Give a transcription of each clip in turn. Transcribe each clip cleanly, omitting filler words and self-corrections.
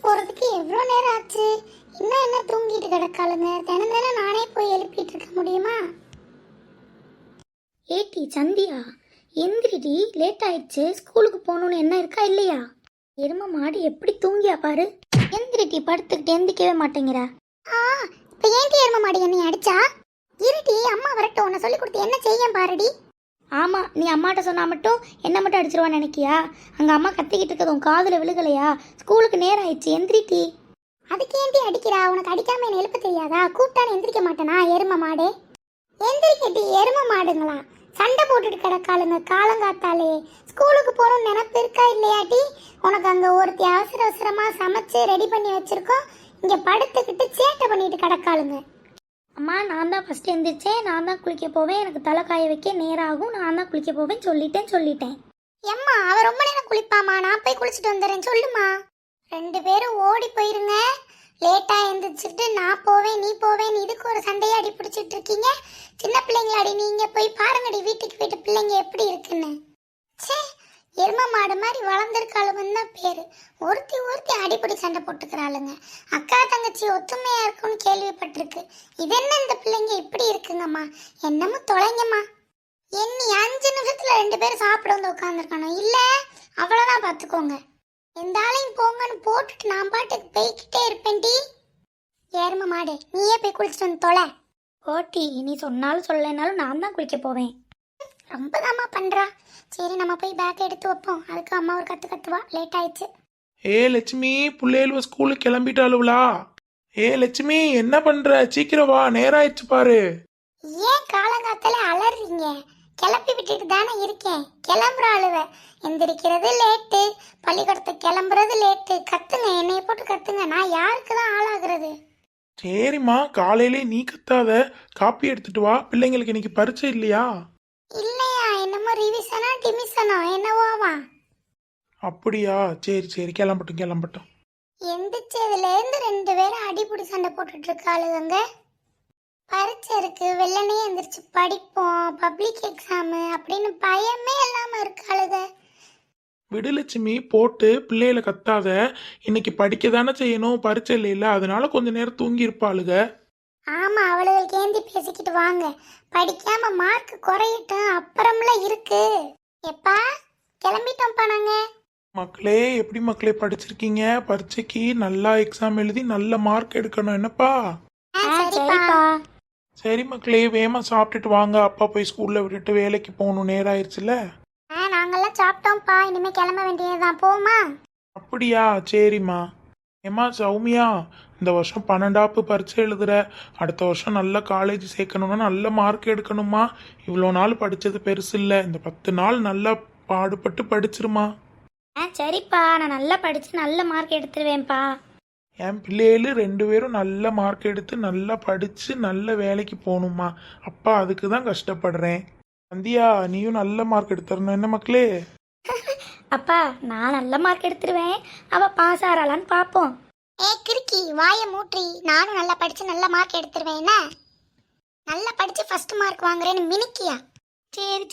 போறதுக்கு எவ்வளோ நேரம் ஆச்சு? இன்னும் என்ன தூங்கிட்டு கிடக்காளுங்க? தினம் தினம் நானே போய் எழுப்பிட்டு இருக்க முடியுமா? ஏட்டி சந்தியா, எந்திரிடி, லேட் ஆயிடுச்சு. ஸ்கூலுக்கு போகணுன்னு என்ன இருக்கா இல்லையா? எரும மாடு எப்படி தூங்கியா பாரு. எந்திரிட்டி, படுத்துக்கிட்டு எந்திக்கவே மாட்டேங்கிற. இப்போ ஏன்டி எரும மாடு என்னை அடிச்சா? இருட்டி, அம்மா வரட்டும். உன்னை சொல்லி கொடுத்து என்ன செய்ய பாருடி. ஆமா, நீ அம்மாட்ட சொன்னா மட்டும் என்ன மட்டும் அடிச்சிருவான்னு நினைக்கியா? அங்க அம்மா கத்திக்கிட்டு இருக்கிறது உன் காதுல விழுகலையா? ஸ்கூலுக்கு நேரம் ஆயிடுச்சு, எந்திரிட்டி. அதுக்கு ஏன்டி அடிக்கிறா? உனக்கு அடிக்காம என்ன எழுப்ப தெரியாதா? கூப்பிட்டான்னு எந்திரிக்க மாட்டேனா எரும மாடு? எந்திரிக்கட்டி, எரும மாடுங்களா? சண்டை போட்டுட்டு கிடக்காளுங்க காலங்காத்தாலே. ஸ்கூலுக்கு போகணும்னு நினப்பு இருக்கா இல்லையாட்டி? உனக்கு அங்கே ஒருத்தி அவசர அவசரமாக சமைச்சு ரெடி பண்ணி வச்சிருக்கோம். இங்கே படுத்துக்கிட்டு சேட்டை பண்ணிட்டு கிடக்காளுங்க. அம்மா, நான் தான் ஃபர்ஸ்ட் எந்திரிச்சேன், நான் தான் குளிக்க போவேன், எனக்கு தலை காய வைக்க நேரம் ஆகும், நான் தான் குளிக்க போவேன் சொல்லிட்டேன். எம்மா, அவ ரொம்ப நேரம் குளிப்பாமா, நான் போய் குளிச்சுட்டு வந்துடுறேன் சொல்லுமா. 2 பேரும் ஓடி போயிருங்க. லேட்டா எந்திரிச்சிட்டு நான் போவேன் நீ போவேன் இதுக்கு ஒரு சண்டையை அடி பிடிச்சிட்டு இருக்கீங்க. சின்ன பிள்ளைங்களாடி, நீங்க போய் பாருங்கடி வீட்டுக்கு போயிட்டு பிள்ளைங்க எப்படி இருக்குன்னு. சே, எரும மாடு மாதிரி வளர்ந்துருக்காளுன்னு தான் பேரு. ஒருத்தி அடிப்படி சண்டை போட்டுக்கிறாளுங்க. அக்கா தங்கச்சி ஒத்துமையா இருக்கும்னு கேள்விப்பட்டிருக்கு. இது என்ன இந்த பிள்ளைங்க இப்படி இருக்குங்கம்மா? என்னமோ தொலைங்கம்மா. எண்ணி 5 நிமிஷத்துல 2 பேரும் சாப்பிட வந்து உட்காந்துருக்கணும். இல்ல அவ்வளவுதான் பாத்துக்கோங்க. எந்த ஆளையும் போங்கன்னு போட்டுட்டு நான் பாட்டுக்கு போய்கிட்டே இருப்பேன்டி. எரும மாடு, நீயே போய் குளிச்சுட்டு வந்து தொலை. ஓட்டி, நீ சொன்னாலும் சொல்லலைனாலும் நான் தான் குளிக்க போவேன். ரொம்ப தாமா பண்றா. சரி, நம்ம போய் பேக் எடுத்து வைப்போம். அதுக்கு அம்மா ஒரு கத்துவா. லேட் ஆயிடுச்சு. ஏ லட்சுமி, பிள்ளைகள் ஸ்கூலுக்கு கிளம்பிட்டாளுவலா? ஏ லட்சுமி, என்ன பண்ற? சீக்கிரம் வா, நேரம் ஆயிடுச்சு பாரு. ஏன் காலங்காத்தால அலறீங்க? கிளப்பி விட்டுட்டு தானே இருக்கேன். கிளம்புற அழுவ. எந்திரிக்கிறது லேட்டு, பள்ளிக்கூடத்துக்கு கிளம்புறது லேட்டு. கத்துங்க, என்னைய போட்டு கத்துங்க. நான் யாருக்கு தான் ஆளாகிறது? சரிம்மா, காலையிலே நீ கத்தாத, காப்பி எடுத்துட்டு வா. பிள்ளைங்களுக்கு இன்னைக்கு பரீட்சை இல்லையா? இல்லையா, என்னமோ ரிவிஷனா டிமிஷனோ என்னவோவா. அப்படியா? சரி கிளம்பட்டும். எந்திரிச்சதுல இருந்து 2 பேரும் அடிப்படி சண்டை போட்டுட்டு இருக்காளுங்க. பரீட்சை இருக்கு, வெள்ளனே எந்திரிச்சு படிப்போம், பப்ளிக் எக்ஸாமு அப்படின்னு பயமே இல்லாம இருக்காளுங்க. விடு லட்சுமி, போட்டு பிள்ளைகளை கத்தாத. இன்னைக்கு படிக்க தானே செய்யணும், பரீட்சை இல்லையில, அதனால கொஞ்ச நேரம் தூங்கி இருப்பாளுக. ஆமா, அவளுக்கு ஏந்தி பேசிக்கிட்டு வாங்க. படிக்காம மார்க் குறையட்டும், அப்புறம்ல இருக்கு. எப்பா கிளம்பிட்டோம்ப்பா நாங்க. மக்களே, எப்படி மக்களே படிச்சிருக்கீங்க? பரீட்சைக்கு நல்லா எக்ஸாம் எழுதி நல்ல மார்க் எடுக்கணும், என்னப்பா? சரிப்பா. சரி மக்களே, வேமா சாப்பிட்டுட்டு வாங்க. அப்பா போய் ஸ்கூல்ல விட்டுட்டு வேலைக்கு போகணும், நேரம் ஆயிடுச்சுல. நாங்கெல்லாம் சாப்பிட்டோம்ப்பா, இனிமே கிளம்ப வேண்டியதுதான். போமா? அப்படியா? சரிம்மா. ஏம்மா சௌமியா, இந்த வருஷம் 12ஆப்பு பரீட்சை எழுதுற. அடுத்த வருஷம் நல்ல காலேஜ் சேர்க்கணும்னா நல்ல மார்க் எடுக்கணுமா. இவ்வளோ நாள் படித்தது பெருசு இல்லை, இந்த 10 நாள் நல்லா பாடுபட்டு படிச்சிருமா. சரிப்பா, நான் நல்லா படிச்சு நல்ல மார்க் எடுத்துருவேன்ப்பா. என் பிள்ளைகளு 2 பேரும் நல்ல மார்க் எடுத்து நல்லா படித்து நல்ல வேலைக்கு போகணுமா. அப்பா அதுக்கு தான் கஷ்டப்படுறேன். சந்தியா, நீயும் நல்ல மார்க் எடுத்துடணும், என்ன மக்களே? அப்பா, நான் நல்ல மார்க் எடுத்துருவேன். அவ பாஸ் ஆறாளான்னு பாப்போம். கிறுக்கி, வாய மூற்றி. நானும் நல்லா படிச்சு நல்ல மார்க் எடுத்துருவேன். என்ன நல்லா படிச்சு ஃபர்ஸ்ட் மார்க் வாங்குறேன்னு மினிக்கியா?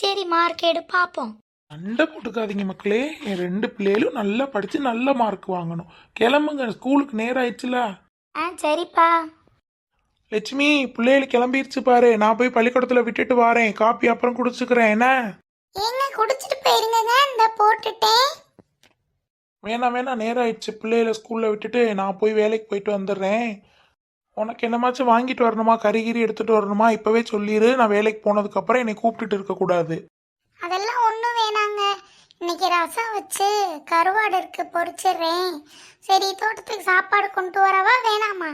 சரி, மார்க் எடு பாப்போம். சண்டை போட்டுக்காதீங்க மக்களே. என் 2 பிள்ளைகளும் நல்லா படித்து நல்ல மார்க் வாங்கணும். கிளம்புங்க, ஸ்கூலுக்கு நேரம் ஆயிடுச்சுல. சரிப்பா. லட்சுமி, பிள்ளைகள் கிளம்பிருச்சு பாரு. நான் போய் பள்ளிக்கூடத்தில் விட்டுட்டு வரேன். காப்பி அப்புறம் குடிச்சுக்கிறேன், என்ன? ஏங்க குடிச்சிட்டு போயிருங்க, இந்த போட்டுட்டேன். வேணாம், நேரம் ஆயிடுச்சு. பிள்ளைகளை ஸ்கூலில் விட்டுட்டு நான் போய் வேலைக்கு போயிட்டு வந்துடுறேன். உனக்கு என்னமாச்சும் வாங்கிட்டு வரணுமா, கறிகிரி எடுத்துகிட்டு வரணுமா? இப்போவே சொல்லிடு. நான் வேலைக்கு போனதுக்கப்புறம் என்னை கூப்பிட்டுட்டு இருக்கக்கூடாது. அதெல்லாம் ஒன்றும் வேணாங்க. இன்னைக்கு ரசம் வச்சு கருவாடு இருக்கு, பொரிச்சிடுறேன். சரி, தோட்டத்துக்கு சாப்பாடு கொண்டு வரவா வேணாமா?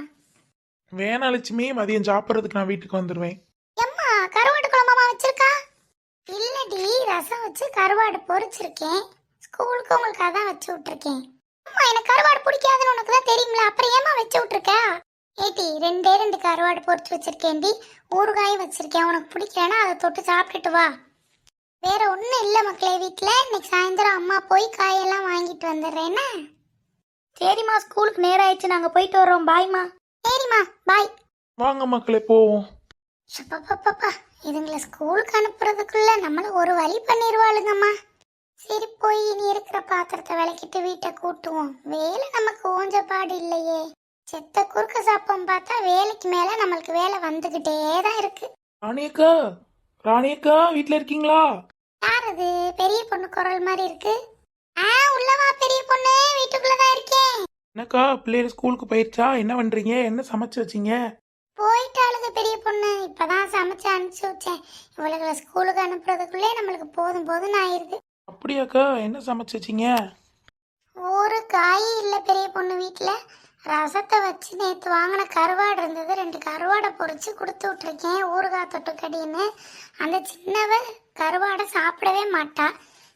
வேணாம் லட்சுமி, மதியம் சாப்பிட்றதுக்கு நான் வீட்டுக்கு வந்துடுவேன். எம்மா, கருவாடு குழம்பமா வச்சிருக்கா? இல்லடி, ரசம் வச்சு கருவாடு பொரிச்சிருக்கேன். ஸ்கூலுக்கு உங்களுக்கு அதான் வச்சு விட்டுருக்கேன். அம்மா, எனக்கு கருவாடு பிடிக்காதுன்னு உனக்கு தான் தெரியுங்களா, அப்புறம் ஏமா வச்சு விட்டுருக்க? ஏட்டி, 2 கருவாடு பொரிச்சு வச்சிருக்கேன்டி. ஊறுகாயும் வச்சிருக்கேன். உனக்கு பிடிக்கலன்னா அதை தொட்டு சாப்பிட்டுட்டு வா. வேற ஒன்றும் இல்லை மக்களே. வீட்டில் இன்னைக்கு சாயந்தரம் அம்மா போய் காயெல்லாம் வாங்கிட்டு வந்துடுறேன்னா. சரிம்மா, ஸ்கூலுக்கு நேரம் ஆயிடுச்சு, நாங்கள் போயிட்டு வரோம். பாய்மா. சரிம்மா, பாய். வாங்க மக்களே, போவோம். இதுங்களை ஸ்கூலுக்கு அனுப்புறதுக்குள்ள நம்மள ஒரு வழி பண்ணிடுவாளுங்கம்மா. சரி போய் இனி இருக்கிற பாத்திரத்தை விளக்கிட்டு வீட்டை கூட்டுவோம். வேலை நமக்கு ஓஞ்சப்பாடு இல்லையே. செத்த குறுக்க சாப்பம் பார்த்தா வேலைக்கு மேல நம்மளுக்கு வேலை வந்துகிட்டே தான் இருக்கு. ராணியக்கா, ராணியக்கா வீட்ல இருக்கீங்களா? யார் அது? பெரிய பொண்ணு குரல் மாதிரி இருக்கு. உள்ளவா பெரிய பொண்ணு, வீட்டுக்குள்ளதான் இருக்கேன். என்னக்கா பிள்ளைகள் ஸ்கூலுக்கு போயிருச்சா? என்ன பண்றீங்க? என்ன சமைச்சு வச்சீங்க? போயிட்டாளுங்க பெரிய பொண்ணு. இப்பதான் சமைச்சு அனுப்பிச்சு வச்சேன். இவளுகளை ஸ்கூலுக்கு அனுப்புறதுக்குள்ளே நம்மளுக்கு போதும் போதும்னு ஆயிருது. அப்படியாக்கா, என்ன சமைச்சு வச்சீங்க? ஒரு காய் இல்ல பெரிய பொண்ணு வீட்டுல. ரசத்தை வச்சு நேத்து வாங்கின கருவாடு இருந்தது, 2 கருவாடை பொரிச்சு கொடுத்து விட்டுருக்கேன் ஊறுகாய் தொட்டுக்கடின்னு. அந்த சின்னவ கருவாடை சாப்பிடவே மாட்டா.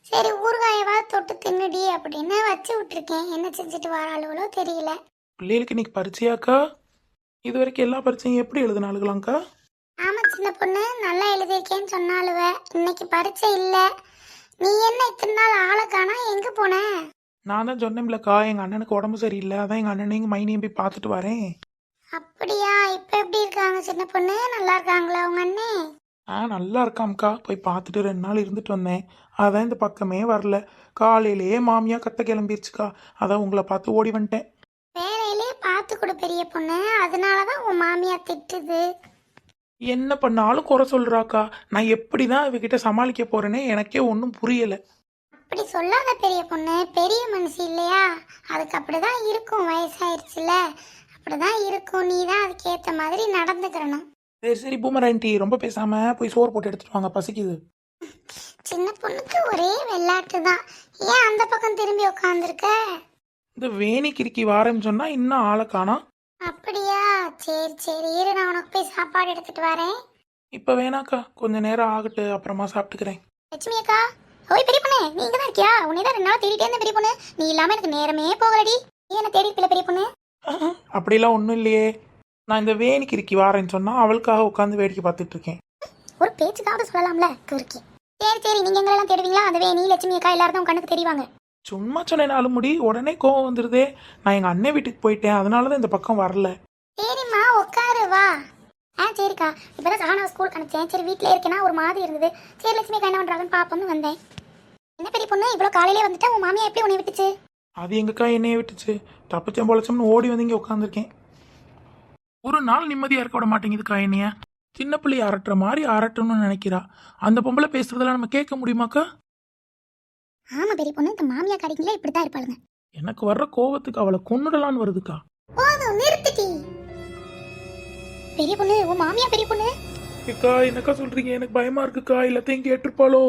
சரி ஊறுகாயவா தொட்டு தின்னுடி அப்படின்னு வச்சு விட்டுருக்கேன். என்ன செஞ்சுட்டு வராளுகளோ தெரியல. பிள்ளைகளுக்கு இன்னைக்கு பரீட்சையாக்கா? இது வரைக்கும் எல்லா பரீட்சையும் எப்படி எழுதுனாளுங்களாங்க்கா? ஆமா சின்ன பொண்ணு, நல்லா எழுதியிருக்கேன்னு சொன்னாலுவ. இன்னைக்கு பரீட்சை இல்ல. நீ என்ன இத்தனை நாள் ஆளை காணா, எங்க போன? நான் தான் சொன்னேன்லக்கா, எங்க அண்ணனுக்கு உடம்பு சரியில்லை, அதான் எங்க அண்ணனையும் மைனியும் போய் பார்த்துட்டு வரேன். அப்படியா? இப்ப எப்படி இருக்காங்க சின்ன பொண்ணு? நல்லா இருக்காங்களா உங்க அண்ணே? நல்லா இருக்காம்க்கா. போய் பார்த்துட்டு 2 நாள் இருந்துட்டு வந்தேன். அதான் இந்த பக்கமே வரல. காலையிலேயே மாமியா கத்த கிளம்பிருச்சுக்கா. அதான் உங்களை பார்த்து ஓடி வந்துட்டேன். வேலையிலே பார்த்து கொடு பெரிய பொண்ணு, அதனாலதான் உன் மாமியா திட்டுது. என்ன பண்ணாலும் குறை சொல்றாக்கா. நான் எப்படிதான் இவகிட்ட சமாளிக்க போறேனே எனக்கே ஒன்றும் புரியல. அப்படி சொல்லாத பெரிய பொண்ணு, பெரிய மனுஷி இல்லையா? அதுக்கு அப்படிதான் இருக்கும், வயசாயிருச்சுல, அப்படிதான் இருக்கும். நீ தான் அதுக்கு ஏத்த மாதிரி நடந்துக்கிறணும். சரி சரி பூமர் ஆண்டி, ரொம்ப பேசாம போய் சோறு போட்டு எடுத்துட்டு வாங்க, பசிக்குது. சின்ன பொண்ணுக்கு ஒரே வெள்ளாட்டு தான். ஏன் அந்த பக்கம் திரும்பி உட்காந்துருக்க? இந்த வேணி கிறுக்கி வாரேன்னு சொன்னா இன்னும் ஆளை காணோம். அப்படியா? சரி சரி இரு, நான் உனக்கு போய் சாப்பாடு எடுத்துட்டு வரேன். இப்ப வேணாக்கா, கொஞ்ச நேரம் ஆகட்டு, அப்புறமா சாப்பிட்டுக்கிறேன். லட்சுமி அக்கா, ஓய் பெரிய பொண்ணு, நீ இங்கதான் இருக்கியா? உன்னைதான் 2 நாள் தேடிட்டே இருந்தேன் பெரிய பொண்ணு. நீ இல்லாம எனக்கு நேரமே போகலடி. நீ என்ன தேடி இருப்பில பெரிய பொண்ணு? அப்படிலாம் ஒன்றும் இல்லையே. நான் இந்த வேணி கிறுக்கி வாரேன்னு சொன்னா அவளுக்காக உட்காந்து வேடிக்கை பார்த்துட்டு இருக்கேன். ஒரு பேச்சுக்காவது சொல்லலாம்ல கிறுக்கி. சரி சரி, நீங்க எங்களெல்லாம் தேடுவீங்களா? அந்த நீ லட்சுமி அக்கா எல்லாரும் உன் கண்ணுக்கு தெரிவாங்க. சும்மா சொன்னேனாலும் முடி, உடனே கோவம் வந்துருதே. நான் எங்க அண்ணன் வீட்டுக்கு போயிட்டேன், அதனாலதான் இந்த பக்கம் வரல. சரிம்மா உட்காரு வா. சரிக்கா, இப்பதான் சஹானா ஸ்கூலுக்கு அனுப்பிச்சேன். சரி வீட்டிலே இருக்கேன்னா ஒரு மாதிரி இருந்தது. சரி லட்சுமி அக்கா என்ன பண்றாங்கன்னு பாப்போம்னு வந்தேன். என்ன பெரிய பொண்ணு, இவ்வளவு காலையிலே வந்துட்டா? உன் மாமியா எப்படி உன்னை விட்டுச்சு? அது எங்கக்கா என்னைய விட்டுச்சு? தப்பிச்சம் பொழைச்சோம்னு ஓடி வந்து இங்கே உட்காந்துருக்கேன். ஒரு நாள் நிம்மதியா இருக்க விட மாட்டேங்குதுக்கா என்னைய. சின்ன பிள்ளைய அரட்டுற மாதிரி அரட்டணும்னு நினைக்கிறா. அந்த பொம்பளை பேசுறதெல்லாம் நம்ம கேட்க முடியுமாக்கா? ஆமா பெரிய பொண்ணு, இந்த மாமியா கடைங்களே இப்படித்தான் இருப்பாளுங்க. எனக்கு வர்ற கோவத்துக்கு அவளை கொன்னுடலான்னு வருதுக்கா. போதும் நிறுத்திட்டி பெரிய பொண்ணு. உன் மாமியா பெரிய பொண்ணு. அக்கா என்னக்கா சொல்றீங்க? எனக்கு பயமா இருக்குக்கா, எல்லாத்தையும் கேட்டிருப்பாளோ.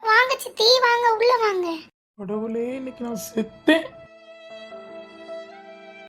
வாங்க சித்தி, வாங்க உள்ள வாங்க. கடவுளே, இன்னைக்கு நான் செத்தேன்.